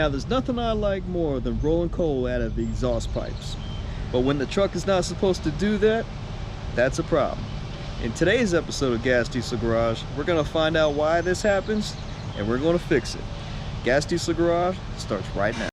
Now there's nothing I like more than rolling coal out of the exhaust pipes. But when the truck is not supposed to do that, that's a problem. In today's episode of Gas Diesel Garage, we're going to find out why this happens and we're going to fix it. Gas Diesel Garage starts right now.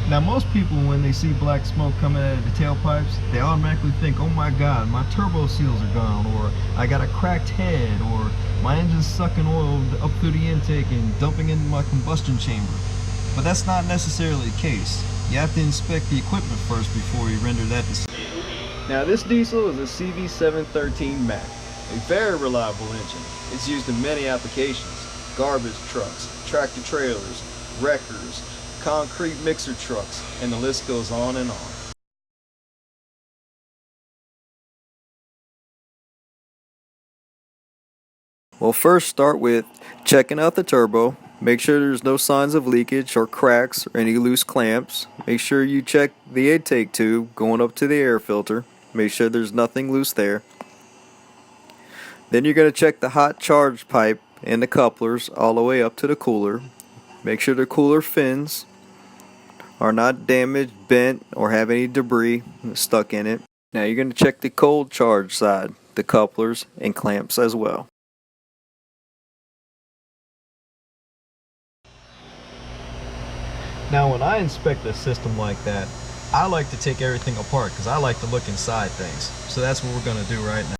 Now most people, when they see black smoke coming out of the tailpipes, they automatically think, oh my god, my turbo seals are gone, or I got a cracked head, or my engine's sucking oil up through the intake and dumping into my combustion chamber. But that's not necessarily the case. You have to inspect the equipment first before you render that decision. Now this diesel is a CV713 Mac, a very reliable engine. It's used in many applications: garbage trucks, tractor trailers, wreckers, concrete mixer trucks, and the list goes on and on. Well, first start with checking out the turbo. Make sure there's no signs of leakage or cracks or any loose clamps. Make sure you check the intake tube going up to the air filter. Make sure there's nothing loose there. Then you're going to check the hot charge pipe and the couplers all the way up to the cooler. Make sure the cooler fins are not damaged, bent, or have any debris stuck in it. Now you're going to check the cold charge side, the couplers and clamps as well. Now when I inspect a system like that, I like to take everything apart because I like to look inside things. So that's what we're going to do right now.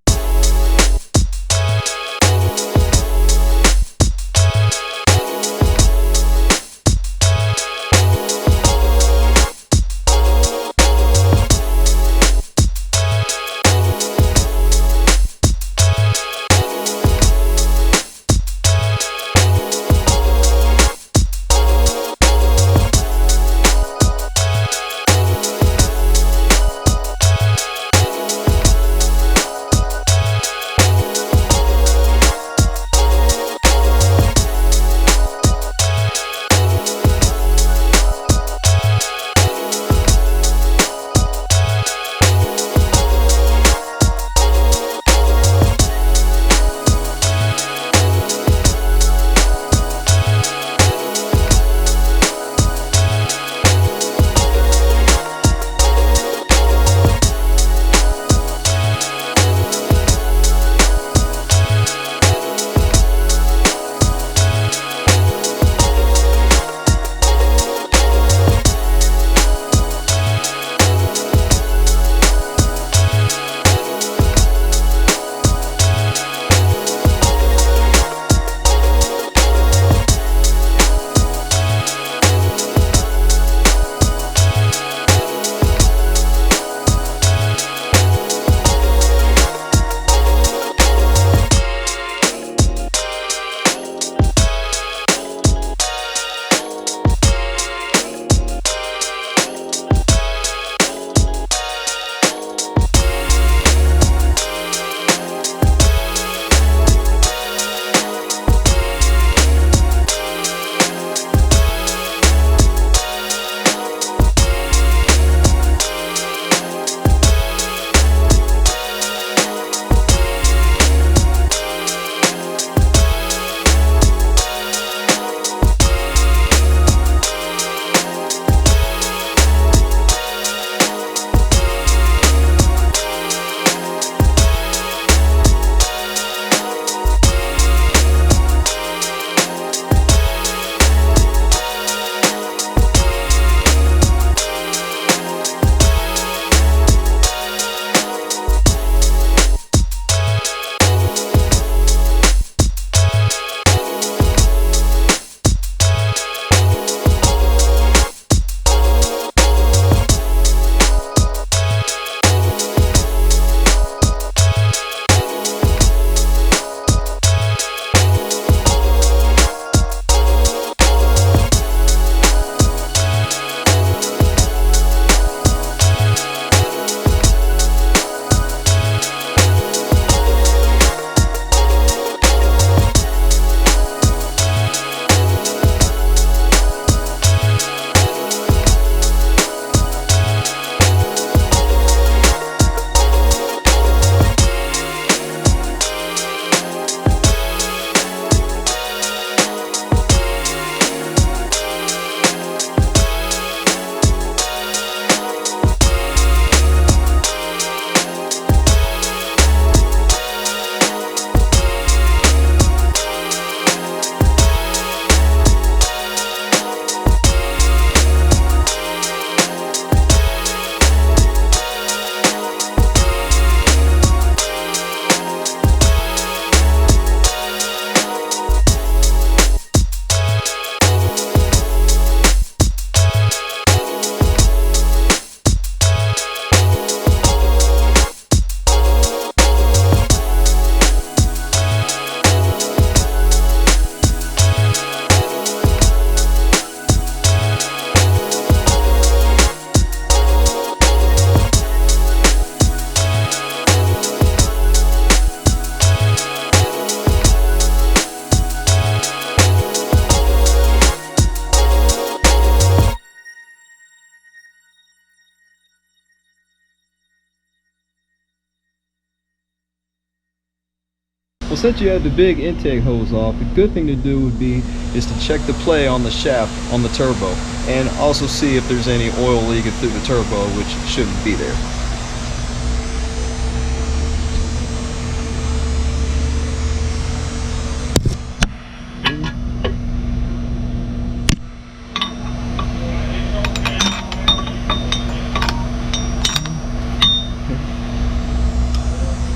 Well, since you have the big intake hose off, the good thing to do would be is to check the play on the shaft on the turbo, and also see if there's any oil leaking through the turbo, which shouldn't be there.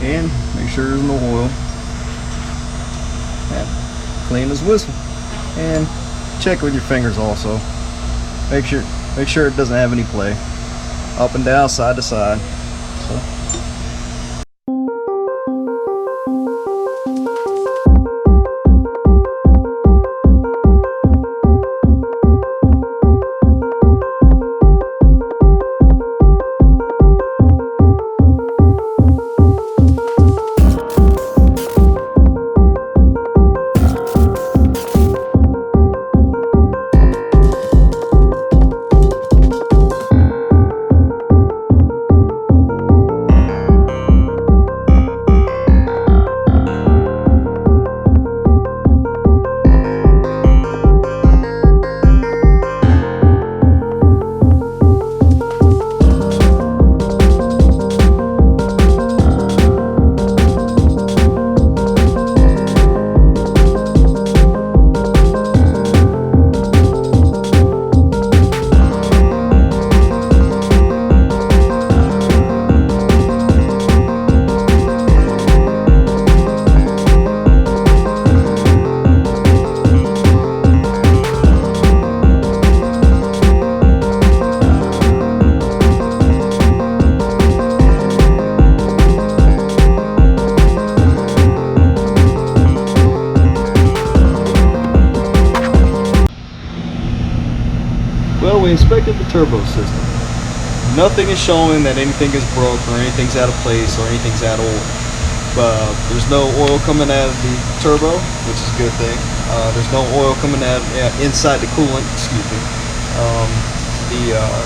And make sure there's no oil. Clean as whistle. And check with your fingers also. Make sure it doesn't have any play. Up and down, side to side. So. Well, we inspected the turbo system. Nothing is showing that anything is broke or anything's out of place or anything's out of order. There's no oil coming out of the turbo, which is a good thing. There's no oil coming out inside the coolant. Excuse me.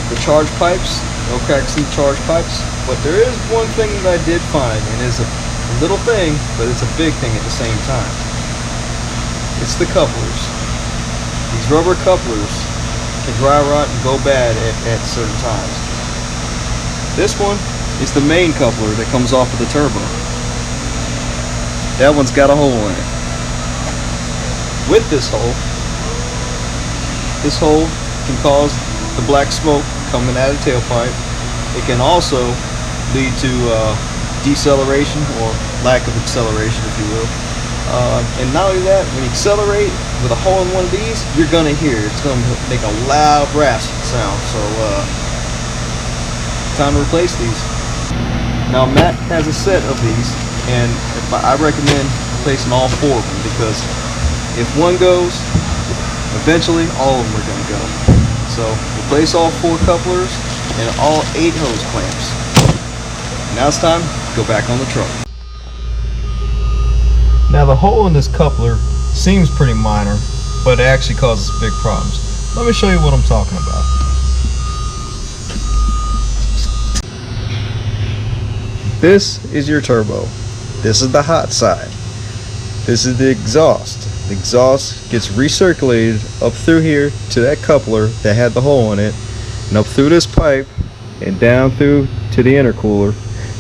The charge pipes, no cracks in the charge pipes. But there is one thing that I did find, and it's a little thing, but it's a big thing at the same time. It's the couplers. These rubber couplers can dry rot and go bad at certain times. This one is the main coupler that comes off of the turbo. That one's got a hole in it. With this hole can cause the black smoke coming out of the tailpipe. It can also lead to deceleration or lack of acceleration, if you will. And not only that, when you accelerate with a hole in one of these, you're gonna hear it. It's gonna make a loud rasping sound. So time to replace these. Now Matt has a set of these, and I recommend replacing all 4 of them, because if one goes, eventually all of them are gonna go. So replace all 4 couplers and all 8 hose clamps. Now it's time to go back on the truck. Now the hole in this coupler seems pretty minor, but it actually causes big problems. Let me show you what I'm talking about. This is your turbo. This is the hot side. This is the exhaust. The exhaust gets recirculated up through here to that coupler that had the hole in it, and up through this pipe and down through to the intercooler,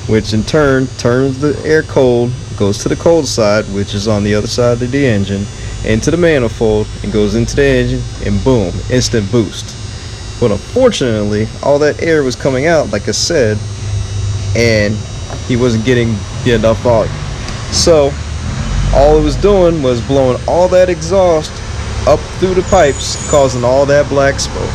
which in turn turns the air cold, goes to the cold side, which is on the other side of the engine, into the manifold, and goes into the engine, and boom, instant boost. But unfortunately, all that air was coming out, like I said, and he wasn't getting enough volume. So all it was doing was blowing all that exhaust up through the pipes, causing all that black smoke.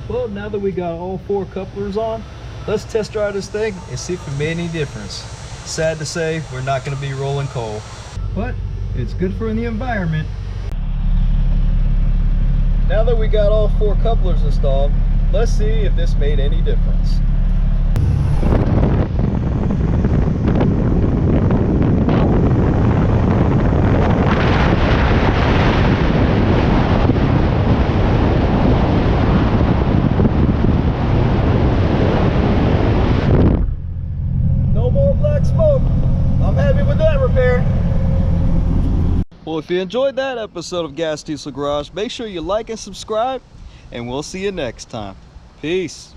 Well, now that we got all 4 couplers on, let's test drive this thing and see if it made any difference. Sad to say, we're not going to be rolling coal, but it's good for the environment. Now that we got all 4 couplers installed, let's see if this made any difference. Smoke. I'm happy with that repair. Well, if you enjoyed that episode of Gas Diesel Garage, make sure you like and subscribe, and we'll see you next time. Peace.